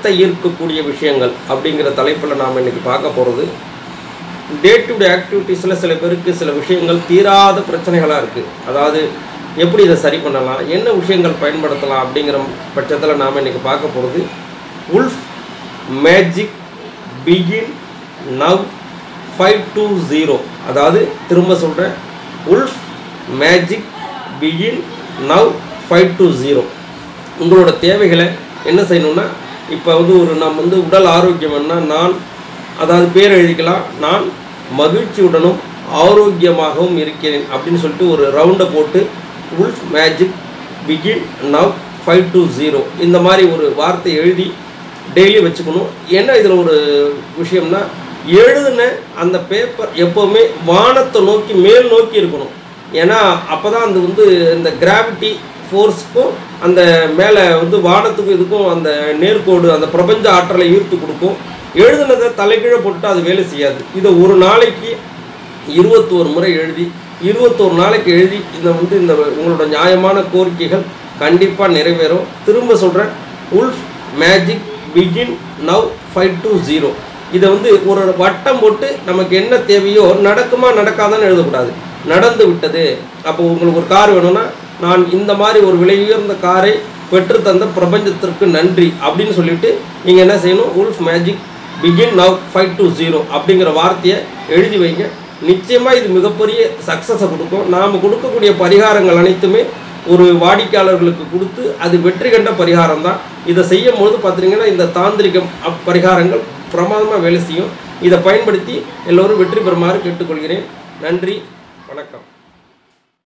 கவனத்தை ஈர்க்கக்கூடிய விஷயங்கள் அப்படிங்கிற தலைப்பில் நாம் இன்றைக்கி பார்க்க போகிறது. டே டு டே ஆக்டிவிட்டீஸில் சில பேருக்கு சில விஷயங்கள் தீராத பிரச்சனைகளாக இருக்குது. அதாவது எப்படி இதை சரி பண்ணலாம், என்ன விஷயங்கள் பயன்படுத்தலாம் அப்படிங்கிற பட்சத்தில் நாம் இன்றைக்கி பார்க்க போகிறது உல்ஃப் மேஜிக் பிகின் நவ் 520. அதாவது திரும்ப சொல்கிறேன், உல்ஃப் மேஜிக் பிகின் நவ் 520. உங்களோட தேவைகளை என்ன செய்யணும்னா, இப்போ நம்ம உடல் ஆரோக்கியம்னா நான், அதாவது பேர் எழுதிக்கலாம், நான் மகிழ்ச்சியுடனும் ஆரோக்கியமாகவும் இருக்கிறேன் அப்படின்னு சொல்லிட்டு ஒரு ரவுண்டை போட்டு உல்ஃப் மேஜிக் பிகின் நவ் 520 இந்த மாதிரி ஒரு வார்த்தை எழுதி டெய்லி வச்சுக்கணும். என்ன இதில் ஒரு விஷயம்னா, எழுதின அந்த பேப்பர் எப்போவுமே வானத்தை நோக்கி மேல் நோக்கி இருக்கணும். ஏன்னா அப்போ தான் அந்த இந்த கிராவிட்டி ஃபோர்ஸுக்கும் அந்த மேலே வானத்துக்கும் இதுக்கும் அந்த நேர்கோடு அந்த பிரபஞ்ச ஆற்றலை ஈர்த்து கொடுக்கும். எழுதுனதை தலைகீழ போட்டு அது வேலை செய்யாது. இதை ஒரு நாளைக்கு 21 முறை எழுதி 21 நாளைக்கு எழுதி இந்த உங்களோட நியாயமான கோரிக்கைகள் கண்டிப்பாக நிறைவேறும். திரும்ப சொல்கிறேன், உல்ஃப் மேஜிக் பிகின் நவ் 520. இதை ஒரு வட்டம் போட்டு நமக்கு என்ன தேவையோ நடக்குமா நடக்காதான்னு எழுதக்கூடாது. நடந்து விட்டது. அப்போ உங்களுக்கு ஒரு கார் வேணும்னா, நான் இந்த மாதிரி ஒரு விலை உயர்ந்த காரை பெற்று தந்த பிரபஞ்சத்திற்கு நன்றி அப்படின்னு சொல்லிட்டு நீங்கள் என்ன செய்யணும், உல்ஃப் மேஜிக் பிகின் நவ் 520 அப்படிங்கிற வார்த்தையை எழுதி வைங்க. நிச்சயமாக இது மிகப்பெரிய சக்ஸஸை கொடுக்கும். நாம் கொடுக்கக்கூடிய பரிகாரங்கள் அனைத்துமே ஒரு வாடிக்கையாளர்களுக்கு கொடுத்து அது வெற்றி கண்ட பரிகாரம் தான். இதை செய்யும் போது பார்த்தீங்கன்னா இந்த தாந்திரிகம் பரிகாரங்கள் பிரமாதமாக வேலை செய்யும். இதை பயன்படுத்தி எல்லோரும் வெற்றி பெறுமாறு கேட்டுக்கொள்கிறேன். நன்றி, வணக்கம்.